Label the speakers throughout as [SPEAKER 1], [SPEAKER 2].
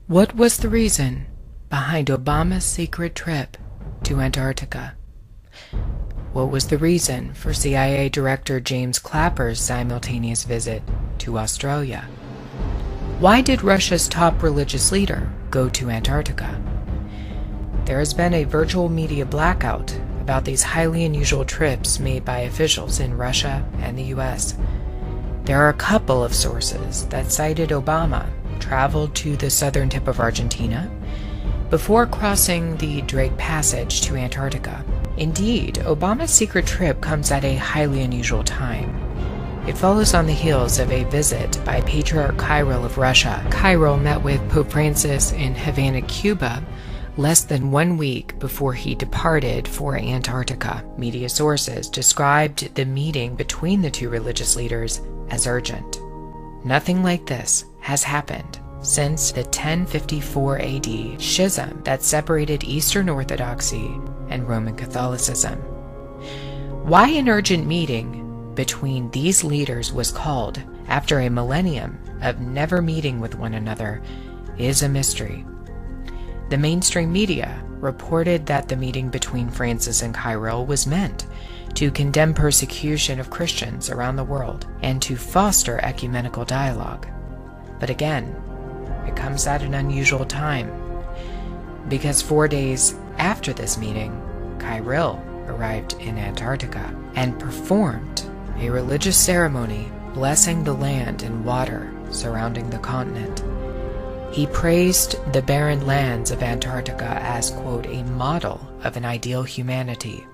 [SPEAKER 1] What was the reason behind Obama's secret trip to Antarctica? What was the reason for CIA Director James Clapper's simultaneous visit to Australia? Why did Russia's top religious leader go to Antarctica? There has been a virtual media blackout about these highly unusual trips made by officials in Russia and the US. There are a couple of sources that cited Obama traveled to the southern tip of Argentina before crossing the Drake Passage to Antarctica. Indeed, Obama's secret trip comes at a highly unusual time. It follows on the heels of a visit by Patriarch Kirill of Russia. Kirill met with Pope Francis in Havana, Cuba, less than 1 week before he departed for Antarctica. Media sources described the meeting between the two religious leaders as urgent. Nothing like this has happened since the 1054 AD schism that separated Eastern Orthodoxy and Roman Catholicism. Why an urgent meeting between these leaders was called after a millennium of never meeting with one another is a mystery. The mainstream media reported that the meeting between Francis and Kirill was meant to condemn persecution of Christians around the world and to foster ecumenical dialogue. But again, it comes at an unusual time, because 4 days after this meeting, Kirill arrived in Antarctica and performed a religious ceremony blessing the land and water surrounding the continent. He praised the barren lands of Antarctica as, quote, a model of an ideal humanity.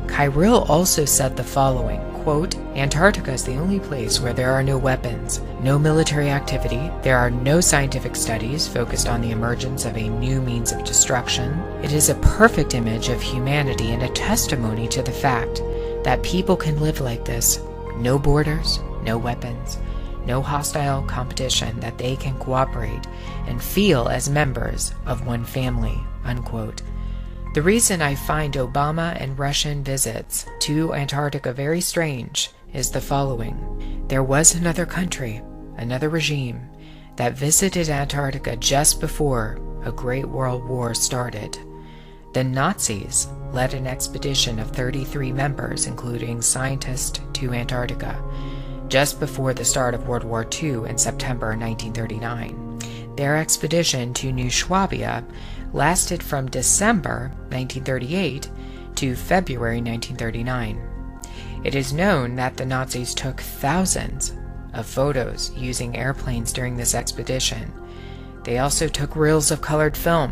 [SPEAKER 1] Kirill also said the following, quote, Antarctica is the only place where there are no weapons, no military activity, there are no scientific studies focused on the emergence of a new means of destruction. It is a perfect image of humanity and a testimony to the fact that people can live like this. No borders, no weapons, no hostile competition, that they can cooperate and feel as members of one family, unquote. The reason I find Obama and Russian visits to Antarctica very strange is the following. There was another country, another regime, that visited Antarctica just before a Great World War started. The Nazis led an expedition of 33 members, including scientists, to Antarctica, just before the start of World War II in September 1939. Their expedition to New Swabia lasted from December 1938 to February 1939. It is known that the Nazis took thousands of photos using airplanes during this expedition. They also took reels of colored film,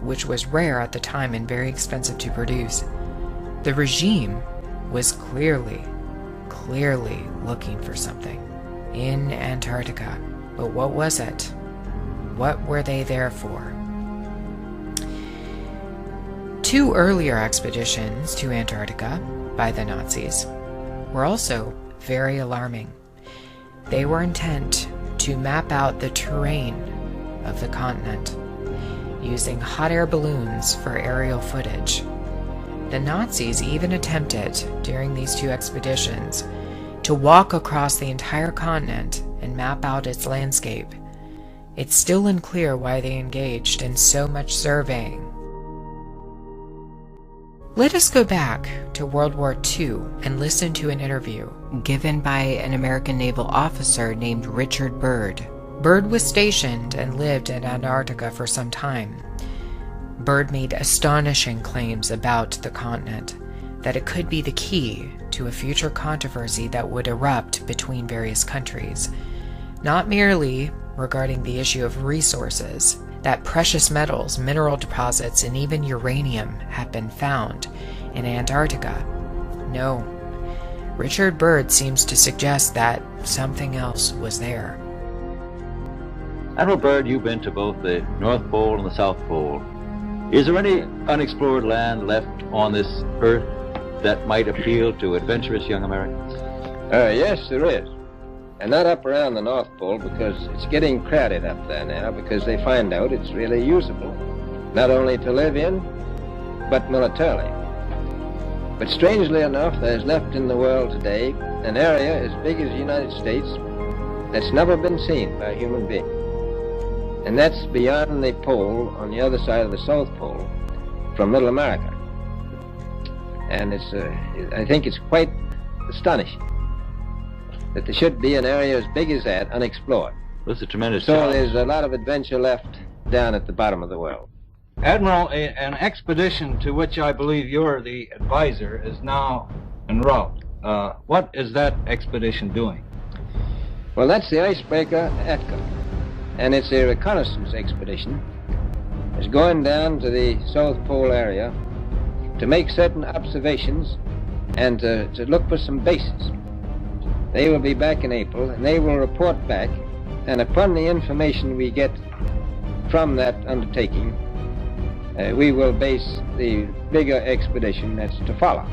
[SPEAKER 1] which was rare at the time and very expensive to produce. The regime was clearly looking for something in Antarctica. But what was it? What were they there for? 2 earlier expeditions to Antarctica by the Nazis were also very alarming. They were intent to map out the terrain of the continent using hot air balloons for aerial footage. The Nazis even attempted, during these 2 expeditions, to walk across the entire continent and map out its landscape. It's still unclear why they engaged in so much surveying. Let us go back to World War II and listen to an interview given by an American naval officer named Richard Byrd. Byrd was stationed and lived in Antarctica for some time. Byrd made astonishing claims about the continent, that it could be the key to a future controversy that would erupt between various countries, not merely regarding the issue of resources, that precious metals, mineral deposits, and even uranium have been found in Antarctica. No, Richard Byrd seems to suggest that something else was there.
[SPEAKER 2] Admiral Byrd, you've been to both the North Pole and the South Pole. Is there any unexplored land left on this Earth that might appeal to adventurous young Americans?
[SPEAKER 3] Yes, there is. And not up around the North Pole, because it's getting crowded up there now, because they find out it's really usable, not only to live in, but militarily. But strangely enough, there's left in the world today an area as big as the United States that's never been seen by a human being. And that's beyond the pole on the other side of the South Pole from Middle America. And I think it's quite astonishing that there should be an area as big as that unexplored.
[SPEAKER 2] This is a tremendous
[SPEAKER 3] So
[SPEAKER 2] challenge.
[SPEAKER 3] there's a lot of adventure left down at the bottom of the world.
[SPEAKER 4] Admiral, an expedition to which I believe you're the advisor is now en route. What is that expedition doing?
[SPEAKER 3] Well, that's the icebreaker Atka, and it's a reconnaissance expedition. It's going down to the South Pole area to make certain observations and to look for some bases. They will be back in April, and they will report back, and upon the information we get from that undertaking, we will base the bigger expedition that's to follow.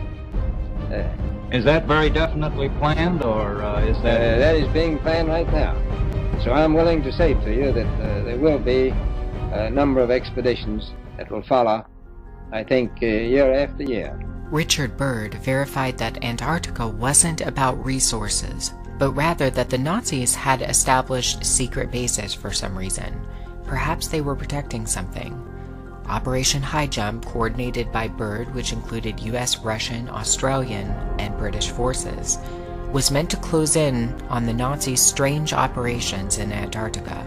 [SPEAKER 4] Is that very definitely planned, or is that...
[SPEAKER 3] That is being planned right now. So I'm willing to say to you that there will be a number of expeditions that will follow, I think, year after year.
[SPEAKER 1] Richard Byrd verified that Antarctica wasn't about resources, but rather that the Nazis had established secret bases for some reason. Perhaps they were protecting something. Operation High Jump, coordinated by Byrd, which included US, Russian, Australian, and British forces, was meant to close in on the Nazis' strange operations in Antarctica.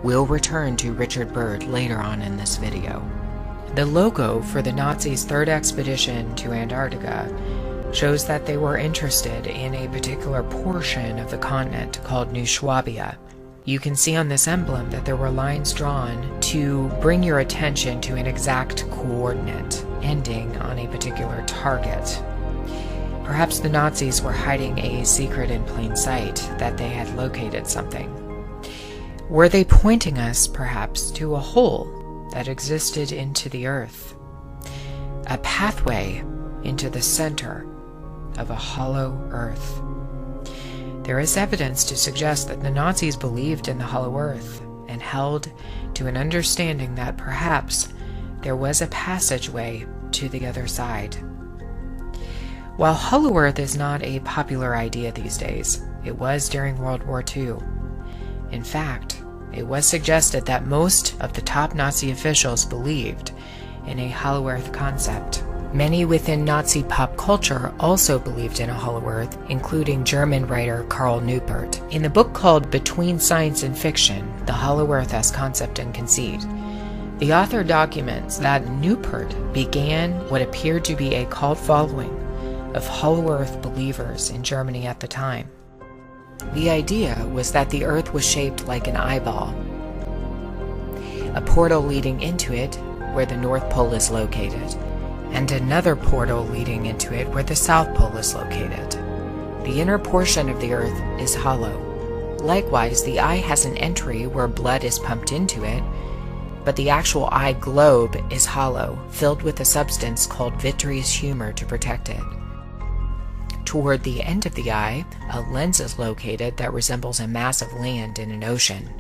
[SPEAKER 1] We'll return to Richard Byrd later on in this video. The logo for the Nazis' third expedition to Antarctica shows that they were interested in a particular portion of the continent called New Swabia. You can see on this emblem that there were lines drawn to bring your attention to an exact coordinate, ending on a particular target. Perhaps the Nazis were hiding a secret in plain sight, that they had located something. Were they pointing us, perhaps, to a hole that existed into the earth? A pathway into the center of a hollow earth. There is evidence to suggest that the Nazis believed in the hollow earth and held to an understanding that perhaps there was a passageway to the other side. While hollow earth is not a popular idea these days, it was during World War II. In fact, it was suggested that most of the top Nazi officials believed in a hollow earth concept. Many within Nazi pop culture also believed in a hollow earth, including German writer Karl Neupert. In the book called Between Science and Fiction, The Hollow Earth as Concept and Conceit, the author documents that Neupert began what appeared to be a cult following of hollow earth believers in Germany at the time. The idea was that the earth was shaped like an eyeball, a portal leading into it where the North Pole is located, and another portal leading into it where the South Pole is located. The inner portion of the earth is hollow. Likewise, the eye has an entry where blood is pumped into it, but the actual eye globe is hollow, filled with a substance called vitreous humor to protect it. Toward the end of the eye, a lens is located that resembles a mass of land in an ocean.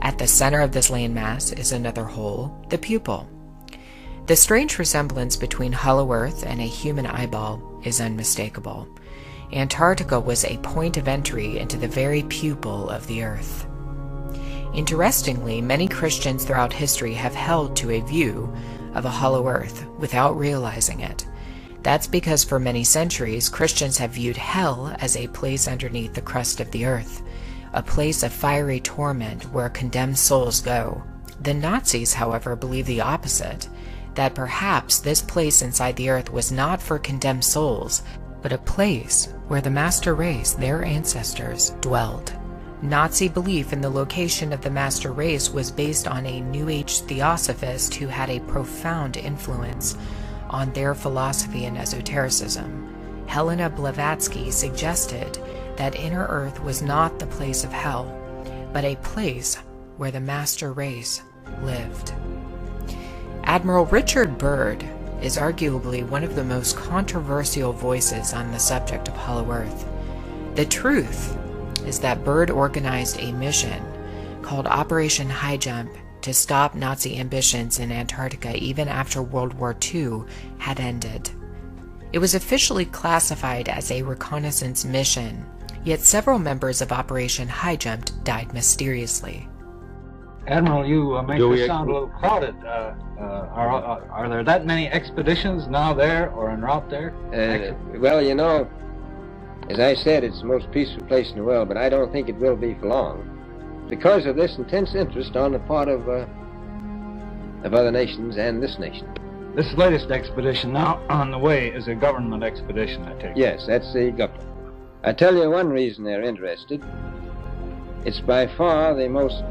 [SPEAKER 1] At the center of this landmass is another hole, the pupil. The strange resemblance between hollow earth and a human eyeball is unmistakable. Antarctica was a point of entry into the very pupil of the earth. Interestingly, many Christians throughout history have held to a view of a hollow earth without realizing it. That's because for many centuries, Christians have viewed hell as a place underneath the crust of the earth, a place of fiery torment where condemned souls go. The Nazis, however, believe the opposite, that perhaps this place inside the earth was not for condemned souls, but a place where the master race, their ancestors, dwelled. Nazi belief in the location of the master race was based on a New Age theosophist who had a profound influence on their philosophy and esotericism. Helena Blavatsky suggested that inner earth was not the place of hell, but a place where the master race lived. Admiral Richard Byrd is arguably one of the most controversial voices on the subject of hollow earth. The truth is that Byrd organized a mission called Operation High Jump to stop Nazi ambitions in Antarctica even after World War II had ended. It was officially classified as a reconnaissance mission, yet several members of Operation High Jump died mysteriously.
[SPEAKER 4] Admiral, you make
[SPEAKER 2] Do we
[SPEAKER 4] this sound a little crowded. Are there that many expeditions now there or en route there?
[SPEAKER 3] Well, you know, as I said, it's the most peaceful place in the world, but I don't think it will be for long because of this intense interest on the part of other nations and this nation.
[SPEAKER 4] This latest expedition now on the way is a government expedition, I take it.
[SPEAKER 3] Yes, that's the government. I tell you one reason they're interested. It's by far the most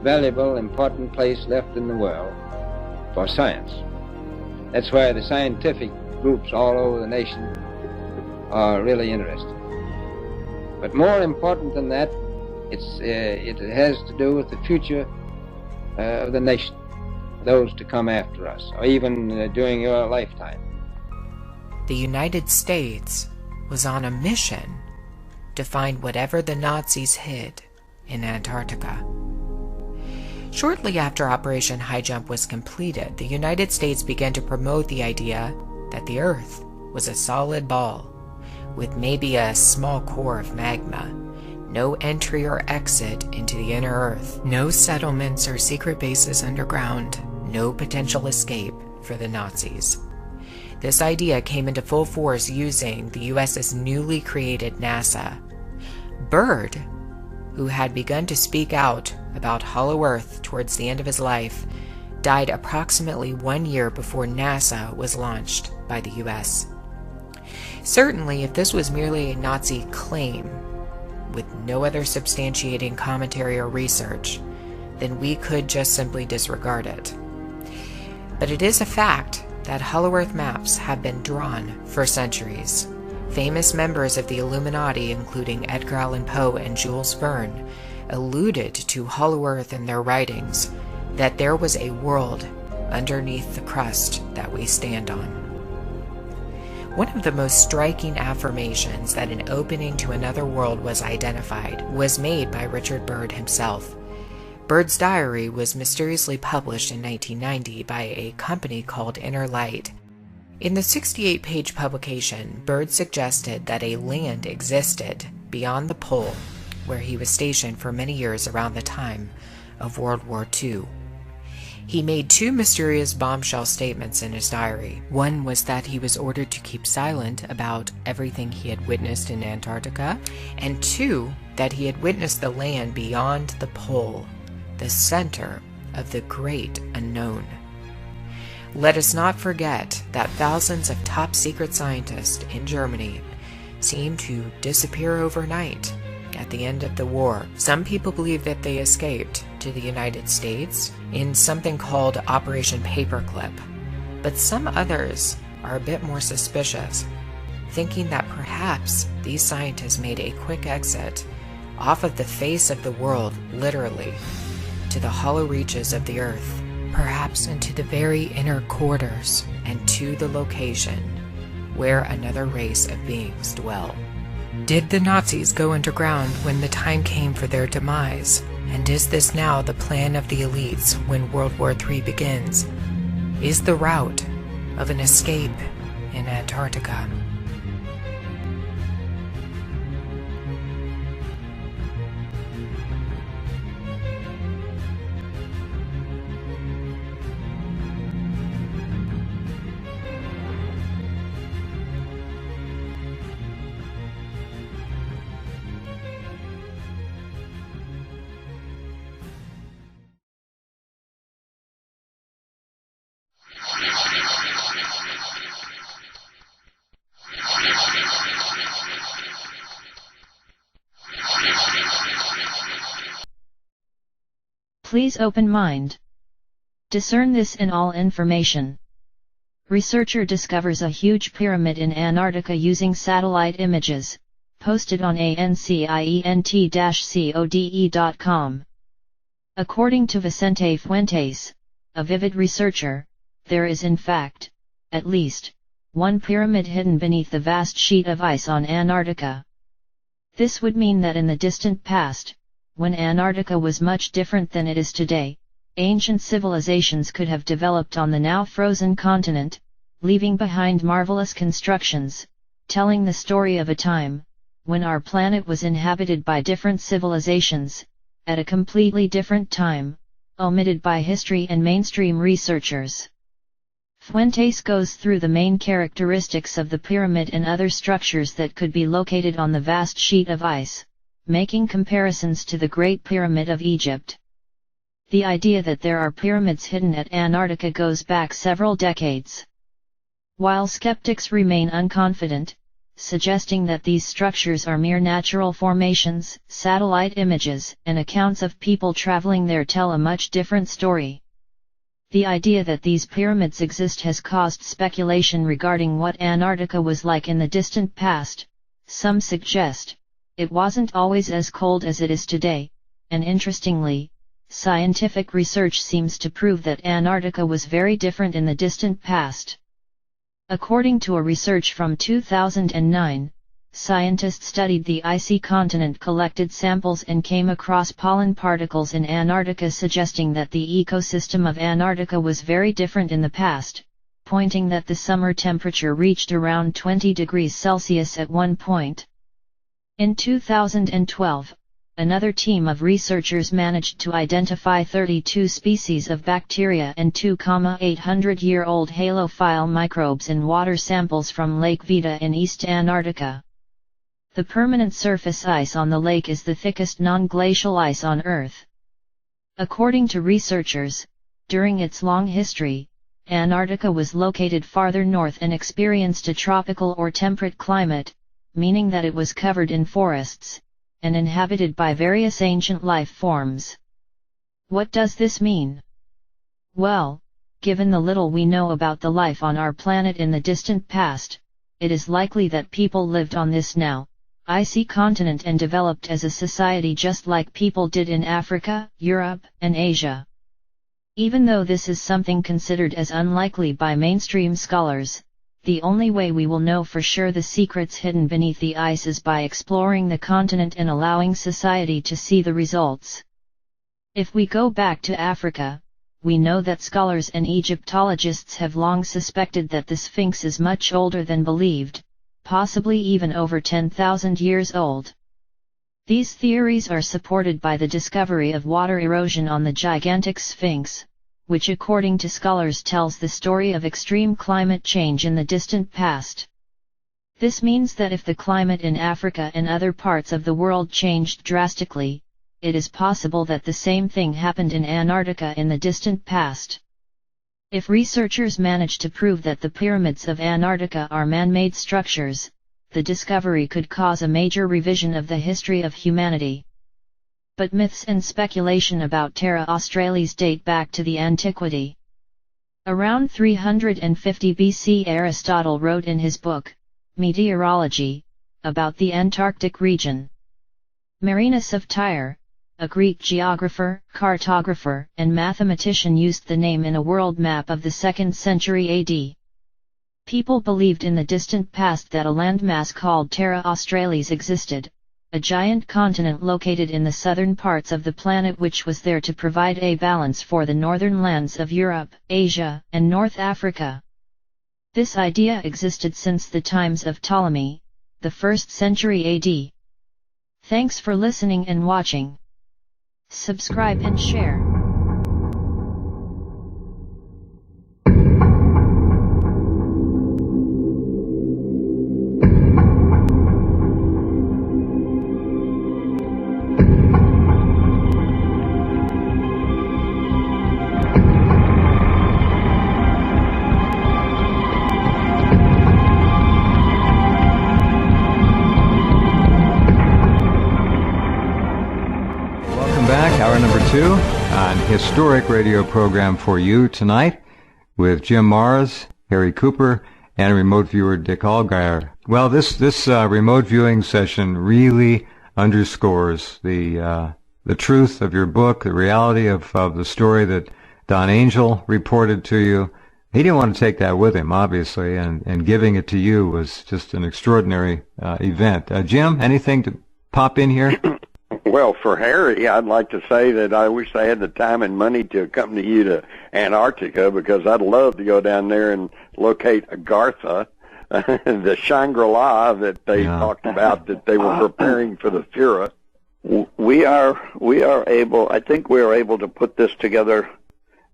[SPEAKER 3] valuable, important place left in the world for science. That's why the scientific groups all over the nation are really interested. But more important than that, it has to do with the future of the nation, those to come after us, or even during your lifetime.
[SPEAKER 1] The United States was on a mission to find whatever the Nazis hid in Antarctica. Shortly after Operation High Jump was completed, the United States began to promote the idea that the Earth was a solid ball with maybe a small core of magma, no entry or exit into the inner Earth, no settlements or secret bases underground, no potential escape for the Nazis. This idea came into full force using the US's newly created NASA. Byrd, who had begun to speak out about Hollow Earth towards the end of his life, died approximately 1 year before NASA was launched by the US. Certainly, if this was merely a Nazi claim, with no other substantiating commentary or research, then we could just simply disregard it. But it is a fact that Hollow Earth maps have been drawn for centuries. Famous members of the Illuminati, including Edgar Allan Poe and Jules Verne, alluded to Hollow Earth in their writings, that there was a world underneath the crust that we stand on. One of the most striking affirmations that an opening to another world was identified was made by Richard Byrd himself. Byrd's diary was mysteriously published in 1990 by a company called Inner Light. In the 68-page publication, Byrd suggested that a land existed beyond the pole, where he was stationed for many years around the time of World War II. He made two mysterious bombshell statements in his diary. One was that he was ordered to keep silent about everything he had witnessed in Antarctica, and two, that he had witnessed the land beyond the pole, the center of the great unknown. Let us not forget that thousands of top-secret scientists in Germany seemed to disappear overnight at the end of the war. Some people believe that they escaped to the United States in something called Operation Paperclip, but some others are a bit more suspicious, thinking that perhaps these scientists made a quick exit off of the face of the world, literally, to the hollow reaches of the Earth, perhaps into the very inner quarters and to the location where another race of beings dwell. Did the Nazis go underground when the time came for their demise? And is this now the plan of the elites when World War III begins? Is the route of an escape in Antarctica?
[SPEAKER 5] Please open mind. Discern this in all information. Researcher discovers a huge pyramid in Antarctica using satellite images, posted on ancient-code.com. According to Vicente Fuentes, a vivid researcher, there is in fact, at least, one pyramid hidden beneath the vast sheet of ice on Antarctica. This would mean that in the distant past, when Antarctica was much different than it is today, ancient civilizations could have developed on the now frozen continent, leaving behind marvelous constructions, telling the story of a time when our planet was inhabited by different civilizations, at a completely different time, omitted by history and mainstream researchers. Fuentes goes through the main characteristics of the pyramid and other structures that could be located on the vast sheet of ice, making comparisons to the Great Pyramid of Egypt. The idea that there are pyramids hidden at Antarctica goes back several decades. While skeptics remain unconfident, suggesting that these structures are mere natural formations, satellite images and accounts of people traveling there tell a much different story. The idea that these pyramids exist has caused speculation regarding what Antarctica was like in the distant past. Some suggest it wasn't always as cold as it is today, and interestingly, scientific research seems to prove that Antarctica was very different in the distant past. According to a research from 2009, scientists studied the icy continent, collected samples and came across pollen particles in Antarctica suggesting that the ecosystem of Antarctica was very different in the past, pointing that the summer temperature reached around 20 degrees Celsius at one point. In 2012, another team of researchers managed to identify 32 species of bacteria and 2,800-year-old halophile microbes in water samples from Lake Vita in East Antarctica. The permanent surface ice on the lake is the thickest non-glacial ice on Earth. According to researchers, during its long history, Antarctica was located farther north and experienced a tropical or temperate climate, meaning that it was covered in forests, and inhabited by various ancient life forms. What does this mean? Well, given the little we know about the life on our planet in the distant past, it is likely that people lived on this now icy continent and developed as a society just like people did in Africa, Europe, and Asia. Even though this is something considered as unlikely by mainstream scholars, the only way we will know for sure the secrets hidden beneath the ice is by exploring the continent and allowing society to see the results. If we go back to Africa, we know that scholars and Egyptologists have long suspected that the Sphinx is much older than believed, possibly even over 10,000 years old. These theories are supported by the discovery of water erosion on the gigantic Sphinx, which according to scholars tells the story of extreme climate change in the distant past. This means that if the climate in Africa and other parts of the world changed drastically, it is possible that the same thing happened in Antarctica in the distant past. If researchers manage to prove that the pyramids of Antarctica are man-made structures, the discovery could cause a major revision of the history of humanity. But myths and speculation about Terra Australis date back to the antiquity. Around 350 BC, Aristotle wrote in his book, Meteorology, about the Antarctic region. Marinus of Tyre, a Greek geographer, cartographer, and mathematician, used the name in a world map of the 2nd century AD. People believed in the distant past that a landmass called Terra Australis existed, a giant continent located in the southern parts of the planet which was there to provide a balance for the northern lands of Europe, Asia, and North Africa. This idea existed since the times of Ptolemy, the 1st century AD. Thanks for listening and watching. Subscribe and share.
[SPEAKER 6] Hour number 2, an historic radio program for you tonight with Jim Mars, Harry Cooper, and remote viewer Dick Allgaier. Well, this remote viewing session really underscores the truth of your book, the reality of the story that Don Angel reported to you. He didn't want to take that with him, obviously, and giving it to you was just an extraordinary event. Jim, anything to pop in here?
[SPEAKER 7] Well, for Harry, I'd like to say that I wish I had the time and money to accompany you to Antarctica, because I'd love to go down there and locate Agartha, the Shangri-La that they talked about, that they were preparing for the Führer.
[SPEAKER 8] We are able. I think we are able to put this together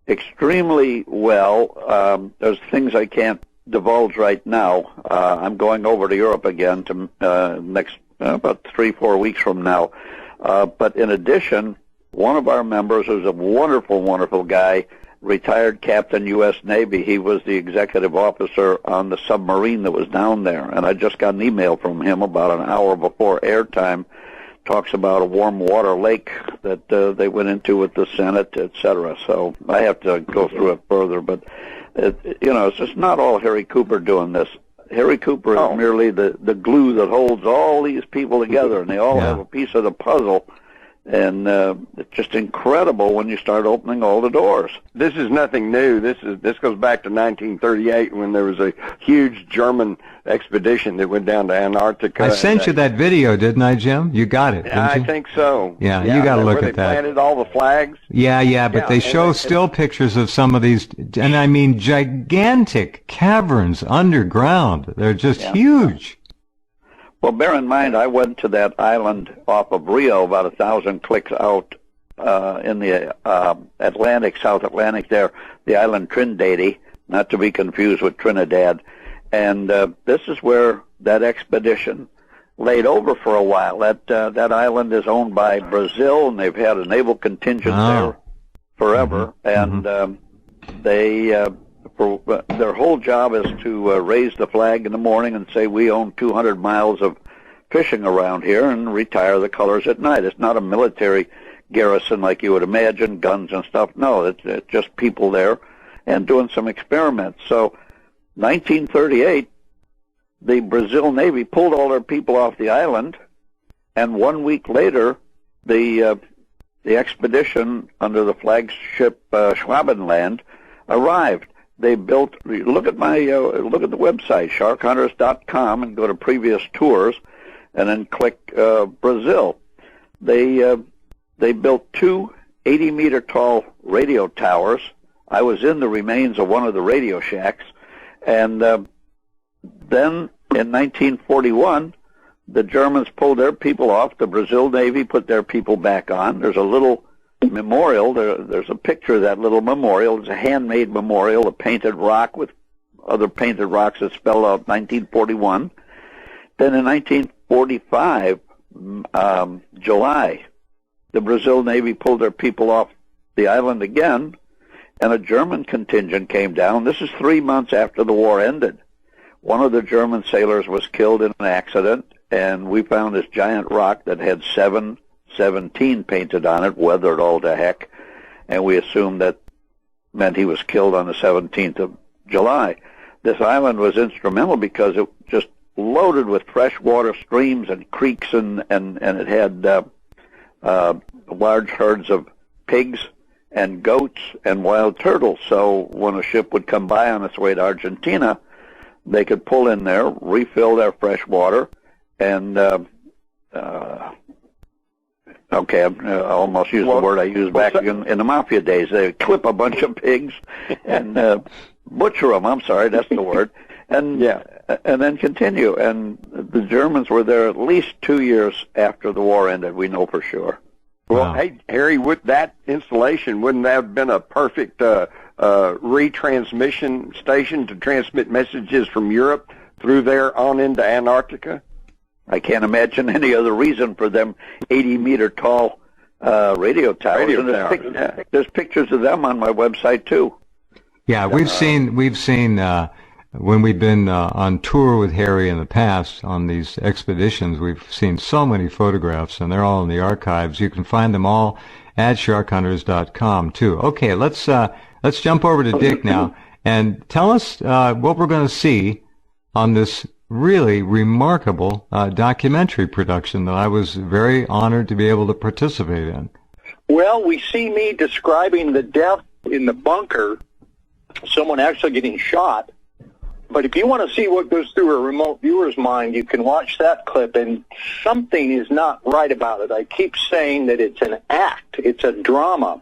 [SPEAKER 8] extremely well. There's things I can't divulge right now. I'm going over to Europe again to next about 3-4 weeks from now. But in addition, one of our members, who's a wonderful, wonderful guy, retired Captain U.S. Navy. He was the executive officer on the submarine that was down there, and I just got an email from him about an hour before airtime. Talks about a warm water lake that they went into with the Senate, etc. So I have to go through it further, but it's just not all Harry Cooper doing this. Harry Cooper is merely the glue that holds all these people together, and they all have a piece of the puzzle. And it's just incredible when you start opening all the doors.
[SPEAKER 7] This is nothing new. This goes back to 1938 when there was a huge German expedition that went down to Antarctica.
[SPEAKER 6] I sent you that video, didn't I, Jim? You got it, didn't you?
[SPEAKER 7] I think so.
[SPEAKER 6] Yeah, you got to look
[SPEAKER 7] where
[SPEAKER 6] at
[SPEAKER 7] they
[SPEAKER 6] that.
[SPEAKER 7] planted all the flags.
[SPEAKER 6] Yeah, but they show still pictures of some of these, and I mean gigantic caverns underground. They're just huge.
[SPEAKER 8] Well, bear in mind, I went to that island off of Rio, about 1,000 clicks out in the Atlantic, South Atlantic there, the island Trinidad, not to be confused with Trinidad. And this is where that expedition laid over for a while. That island is owned by Brazil, and they've had a naval contingent there forever. And their whole job is to raise the flag in the morning and say we own 200 miles of fishing around here and retire the colors at night. It's not a military garrison like you would imagine, guns and stuff. No, it's just people there and doing some experiments. So 1938, the Brazil Navy pulled all their people off the island, and 1 week later, the expedition under the flagship Schwabenland arrived. They built. Look at the website sharkhunters.com and go to previous tours, and then click Brazil. They built 2 80-meter tall radio towers. I was in the remains of one of the radio shacks, and then in 1941, the Germans pulled their people off. The Brazil Navy put their people back on. There's a little memorial. There's a picture of that little memorial. It's a handmade memorial, a painted rock with other painted rocks that spell out 1941. Then in 1945, July, the Brazil Navy pulled their people off the island again, and a German contingent came down. This is 3 months after the war ended. One of the German sailors was killed in an accident, and we found this giant rock that had 717 painted on it, weathered all to heck, and we assumed that meant he was killed on the 17th of July. This island was instrumental because it just loaded with freshwater streams and creeks, and it had large herds of pigs and goats and wild turtles. So when a ship would come by on its way to Argentina, they could pull in there, refill their fresh water, and I almost used the word I used back in the Mafia days. They would clip a bunch of pigs and butcher them. I'm sorry, that's the word. And then continue. And the Germans were there at least 2 years after the war ended. We know for sure.
[SPEAKER 7] Well, hey, Harry, with that installation, wouldn't that have been a perfect retransmission station to transmit messages from Europe through there on into Antarctica?
[SPEAKER 8] I can't imagine any other reason for them 80-meter tall radio towers. There's pictures of them on my website too.
[SPEAKER 6] Yeah, we've seen when we've been on tour with Harry in the past on these expeditions, we've seen so many photographs, and they're all in the archives. You can find them all at sharkhunters.com too. Okay, let's jump over to Dick now and tell us what we're going to see on this really remarkable documentary production that I was very honored to be able to participate in.
[SPEAKER 9] Well, we see me describing the death in the bunker, someone actually getting shot. But if you want to see what goes through a remote viewer's mind, you can watch that clip, and something is not right about it. I keep saying that it's an act. It's a drama.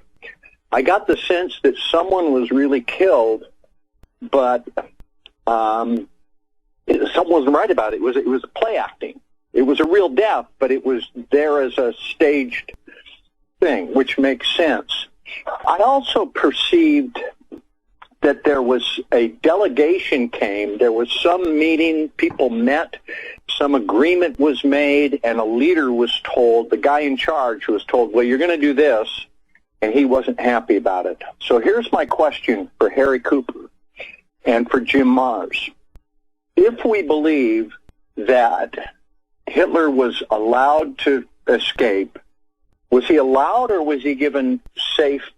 [SPEAKER 9] I got the sense that someone was really killed, but someone wasn't right about it. It was play acting. It was a real death, but it was there as a staged thing, which makes sense. I also perceived that there was a delegation came, there was some meeting, people met, some agreement was made, and a leader was told, the guy in charge was told, well, you're going to do this, and he wasn't happy about it. So here's my question for Harry Cooper and for Jim Mars. If we believe that Hitler was allowed to escape, was he allowed or was he given safe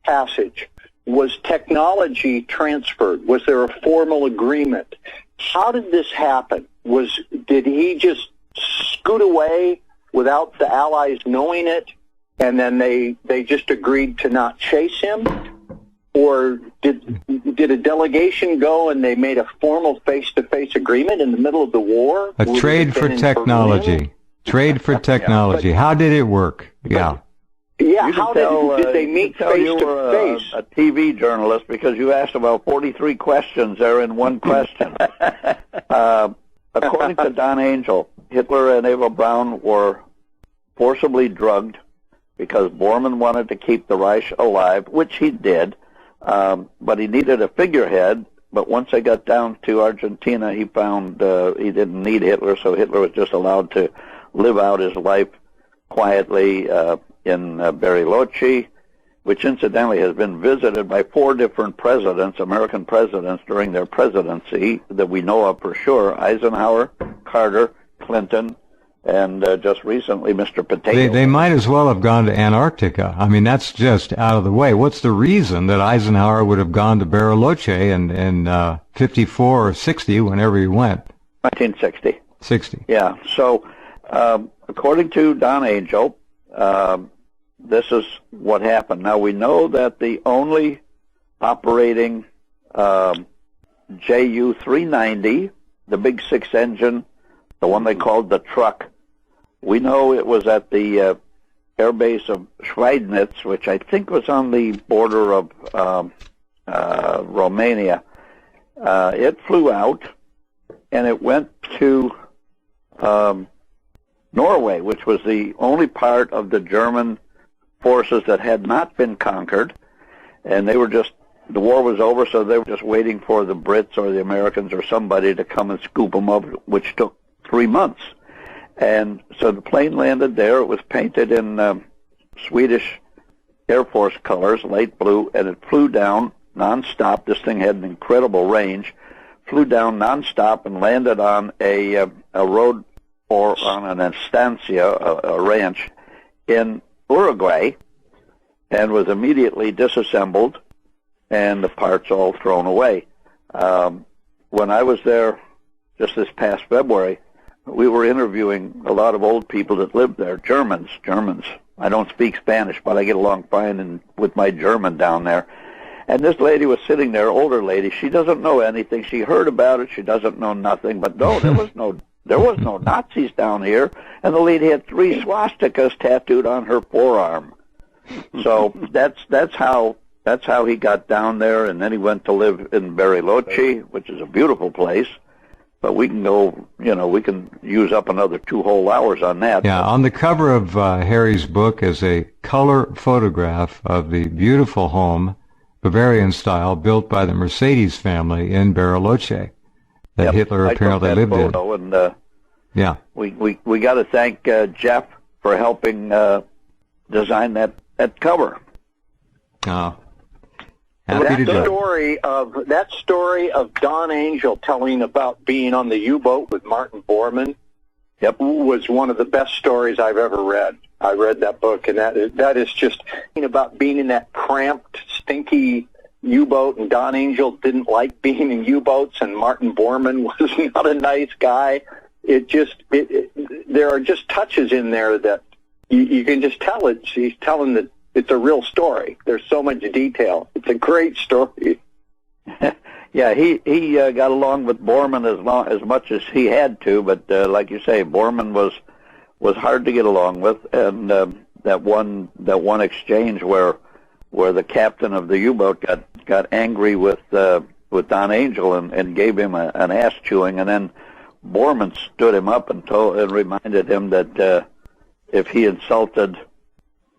[SPEAKER 9] passage? Was technology transferred? Was there a formal agreement? How did this happen? Did he just scoot away without the Allies knowing it, and then they just agreed to not chase him? Or did a delegation go and they made a formal face-to-face agreement in the middle of the war?
[SPEAKER 6] A trade for technology. Trade for technology. Yeah, how did it work? Yeah.
[SPEAKER 9] Yeah, how did they meet face-to-face?
[SPEAKER 8] A TV journalist, because you asked about 43 questions there in one question. According to Don Angel, Hitler and Eva Braun were forcibly drugged because Bormann wanted to keep the Reich alive, which he did, but he needed a figurehead. But once they got down to Argentina, he found he didn't need Hitler, so Hitler was just allowed to live out his life quietly in Bariloche, which incidentally has been visited by 4 different presidents, American presidents, during their presidency that we know of for sure: Eisenhower, Carter, Clinton, and just recently Mr. Potato. They
[SPEAKER 6] might as well have gone to Antarctica. I mean, that's just out of the way. What's the reason that Eisenhower would have gone to Bariloche in 54 or 60, whenever he went?
[SPEAKER 8] 1960.
[SPEAKER 6] 60.
[SPEAKER 8] Yeah. So, according to Don Angel, this is what happened. Now, we know that the only operating Ju-390, the big 6-engine, the one they called the truck, we know it was at the air base of Schweidnitz, which I think was on the border of Romania. It flew out, and it went to Norway, which was the only part of the German forces that had not been conquered, and they were just, the war was over, so they were just waiting for the Brits or the Americans or somebody to come and scoop them up, which took 3 months. And so the plane landed there. It was painted in Swedish Air Force colors, light blue, and it flew down nonstop. This thing had an incredible range. Flew down nonstop and landed on a road or on an estancia, a ranch in Uruguay, and was immediately disassembled and the parts all thrown away. When I was there just this past February, we were interviewing a lot of old people that lived there, Germans. I don't speak Spanish, but I get along fine with my German down there. And this lady was sitting there, older lady. She doesn't know anything. She heard about it. She doesn't know nothing. But no, there was no Nazis down here. And the lady had 3 swastikas tattooed on her forearm. So that's how he got down there. And then he went to live in Bariloche, which is a beautiful place. But we can go, we can use up another 2 whole hours on that.
[SPEAKER 6] Yeah, on the cover of Harry's book is a color photograph of the beautiful home, Bavarian style, built by the Mercedes family in Bariloche that Hitler apparently lived in.
[SPEAKER 8] And,
[SPEAKER 6] yeah,
[SPEAKER 8] we got to thank Jeff for helping design that cover.
[SPEAKER 9] That story of Don Angel telling about being on the U-boat with Martin Bormann, was one of the best stories I've ever read. I read that book, and that is just about being in that cramped, stinky U-boat, and Don Angel didn't like being in U-boats, and Martin Bormann was not a nice guy. There are just touches in there that you can just tell he's telling that it's a real story. There's so much detail. It's a great story.
[SPEAKER 8] Yeah, he got along with Bormann as much as he had to, but like you say, Bormann was hard to get along with, and that one exchange where the captain of the U-boat got angry with Don Angel and gave him an ass chewing, and then Borman stood him up and reminded him that if he insulted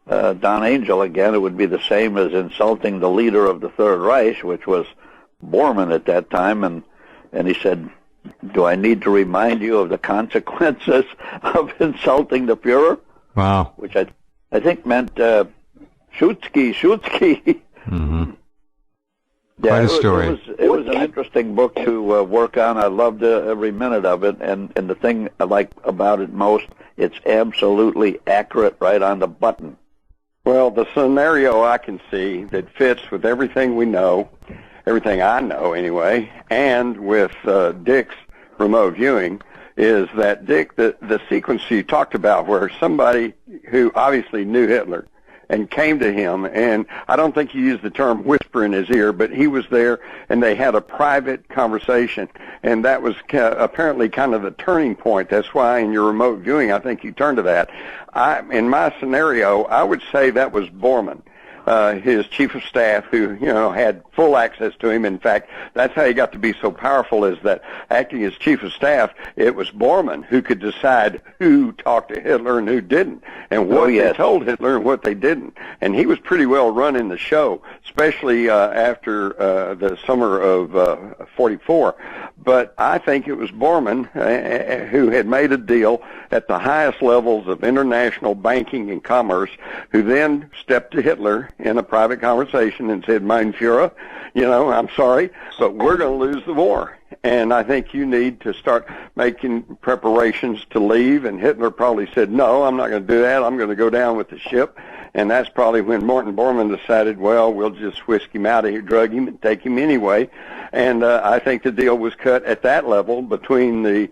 [SPEAKER 8] Don Angel again, it would be the same as insulting the leader of the Third Reich, which was Borman at that time. And he said, "Do I need to remind you of the consequences of insulting the Fuhrer?"
[SPEAKER 6] Wow.
[SPEAKER 8] Which I think meant Schutzki.
[SPEAKER 6] Mm-hmm.
[SPEAKER 8] Yeah,
[SPEAKER 6] Quite a story.
[SPEAKER 8] It was an interesting book to work on. I loved every minute of it, and the thing I like about it most, it's absolutely accurate, right on the button.
[SPEAKER 10] Well, the scenario I can see that fits with everything we know, everything I know anyway, and with Dick's remote viewing, is that Dick, the sequence you talked about where somebody who obviously knew Hitler and came to him, and I don't think you used the term whisper in his ear, but he was there, and they had a private conversation, and that was apparently kind of the turning point. That's why in your remote viewing, I think you turned to that. In my scenario, I would say that was Borman, his chief of staff, who, had full access to him. In fact, that's how he got to be so powerful, is that acting as chief of staff, it was Borman who could decide who talked to Hitler and who didn't, and what they told Hitler and what they didn't. And he was pretty well running the show, especially after the summer of 44. But I think it was Borman who had made a deal at the highest levels of international banking and commerce, who then stepped to Hitler in a private conversation and said, "Mein Führer, I'm sorry, but we're going to lose the war. And I think you need to start making preparations to leave." And Hitler probably said, "No, I'm not going to do that. I'm going to go down with the ship." And that's probably when Morton Borman decided, well, we'll just whisk him out of here, drug him, and take him anyway. And I think the deal was cut at that level between the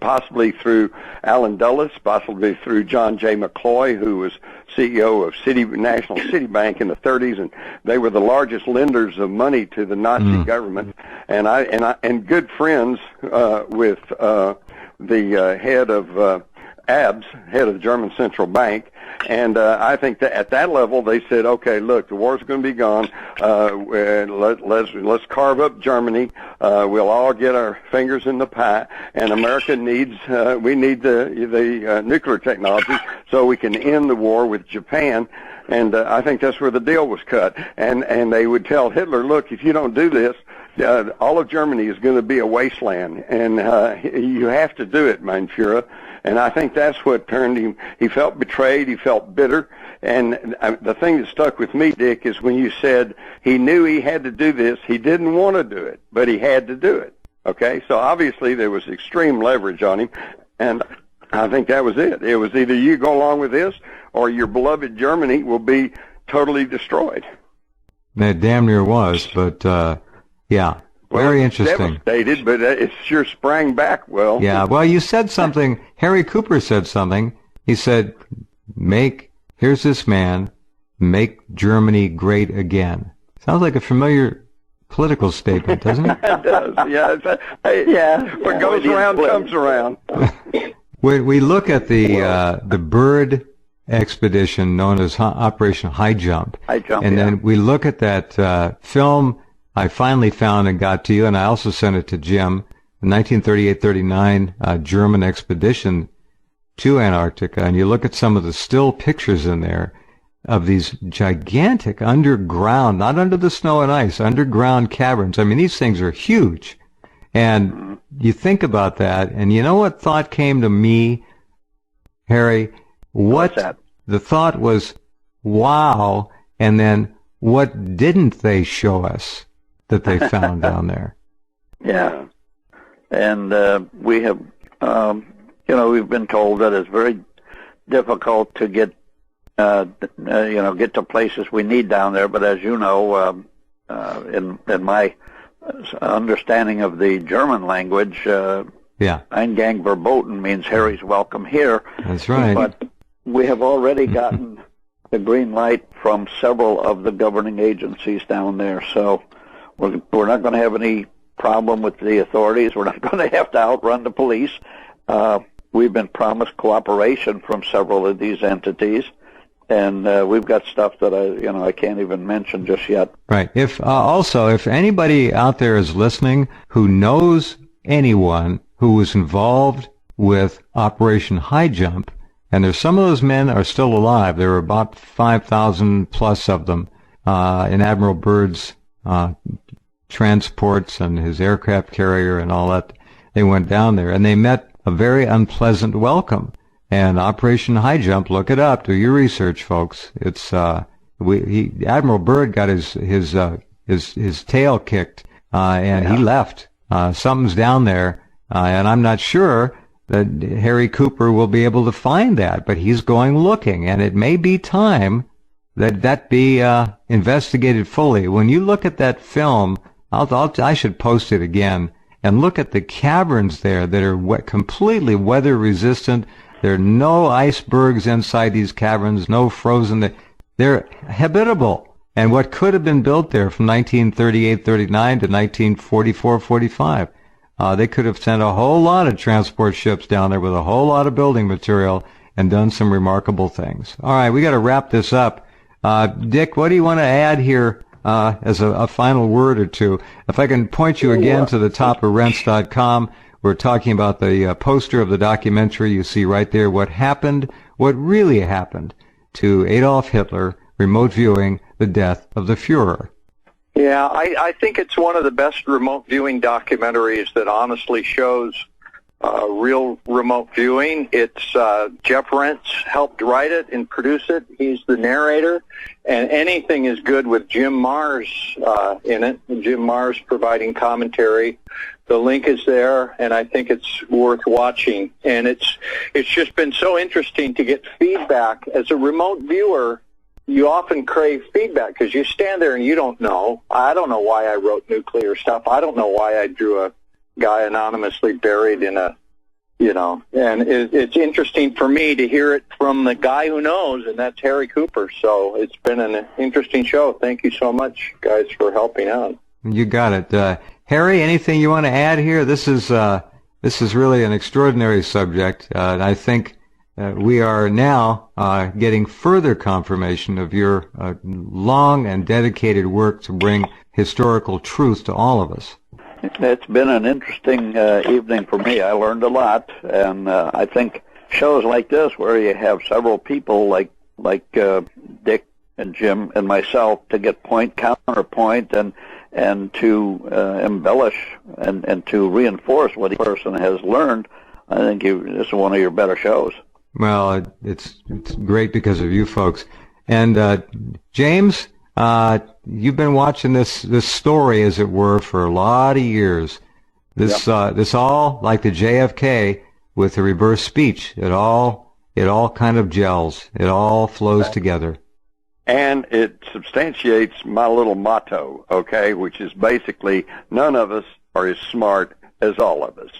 [SPEAKER 10] possibly through Allen Dulles, possibly through John J. McCloy, who was CEO of National City Bank in the 30s, and they were the largest lenders of money to the Nazi government. And good friends with the head of ABS, head of the German Central Bank, and I think that at that level they said, "Okay, look, the war's going to be gone. Let's carve up Germany. We'll all get our fingers in the pie, and America needs we need the nuclear technology so we can end the war with Japan." And I think that's where the deal was cut. And they would tell Hitler, "Look, if you don't do this, all of Germany is going to be a wasteland, and you have to do it, mein Führer." And I think that's what turned him. He felt betrayed. He felt bitter. And the thing that stuck with me, Dick, is when you said he knew he had to do this. He didn't want to do it, but he had to do it. Okay? So obviously there was extreme leverage on him. And I think that was it. It was either you go along with this or your beloved Germany will be totally destroyed.
[SPEAKER 6] It damn near was, but yeah. Very interesting.
[SPEAKER 10] Devastated, but it sure sprang back well.
[SPEAKER 6] Yeah, well, you said something. Harry Cooper said something. He said, here's this man, make Germany great again. Sounds like a familiar political statement, doesn't it?
[SPEAKER 10] It does, yeah. What goes around comes around.
[SPEAKER 6] When we look at the bird expedition known as Operation High Jump, and then we look at that film I finally found and got to you, and I also sent it to Jim, the 1938-39 German expedition to Antarctica, and you look at some of the still pictures in there of these gigantic underground, not under the snow and ice, underground caverns. I mean, these things are huge. And you think about that, and you know what thought came to me, Harry?
[SPEAKER 8] What's that?
[SPEAKER 6] The thought was, wow, and then what didn't they show us that they found down there?
[SPEAKER 8] Yeah. And we have, we've been told that it's very difficult to get, get to places we need down there. But as you know, in my understanding of the German language, Eingang verboten means Harry's welcome here.
[SPEAKER 6] That's right.
[SPEAKER 8] But we have already gotten the green light from several of the governing agencies down there, so we're not going to have any problem with the authorities. We're not going to have to outrun the police. We've been promised cooperation from several of these entities, and we've got stuff that I can't even mention just yet.
[SPEAKER 6] Right. If anybody out there is listening who knows anyone who was involved with Operation High Jump, and there's some of those men are still alive. There were about 5,000 plus of them in Admiral Byrd's transports and his aircraft carrier and all that. They went down there, and they met a very unpleasant welcome. And Operation High Jump, look it up, do your research, folks. It's Admiral Byrd got his tail kicked, and he left. Something's down there, and I'm not sure that Harry Cooper will be able to find that, but he's going looking, and it may be time that be investigated fully. When you look at that film, I should post it again, and look at the caverns there that are completely weather resistant. There are no icebergs inside these caverns, no frozen. They're habitable. And what could have been built there from 1938-39 to 1944-45, they could have sent a whole lot of transport ships down there with a whole lot of building material and done some remarkable things. All right, we got to wrap this up. Dick, what do you want to add here as a final word or two? If I can point you again to the top of Rense.com, we're talking about the poster of the documentary. You see right there what happened, what really happened to Adolf Hitler, remote viewing the death of the Fuhrer.
[SPEAKER 9] Yeah, I think it's one of the best remote viewing documentaries that honestly shows real remote viewing. It's Jeff Rentz helped write it and produce it. He's the narrator, and anything is good with Jim Mars in it. Jim Mars providing commentary. The link is there, and I think it's worth watching. And it's just been so interesting to get feedback. As a remote viewer, you often crave feedback because you stand there and you don't know. I don't know why I wrote nuclear stuff. I don't know why I drew a guy anonymously buried in a, and it's interesting for me to hear it from the guy who knows, and that's Harry Cooper. So it's been an interesting show. Thank you so much, guys, for helping out.
[SPEAKER 6] You got it. Harry, anything you want to add here? This is really an extraordinary subject, and I think we are now getting further confirmation of your long and dedicated work to bring historical truth to all of us.
[SPEAKER 8] It's been an interesting evening for me. I learned a lot, and I think shows like this, where you have several people like Dick and Jim and myself, to get point counterpoint and to embellish and to reinforce what each person has learned, I think this is one of your better shows.
[SPEAKER 6] Well, it's great because of you folks. And James, you've been watching this story, as it were, for a lot of years. This all, like the JFK with the reverse speech, it all kind of gels. It all flows together.
[SPEAKER 10] And it substantiates my little motto, okay, which is basically none of us are as smart as all of us.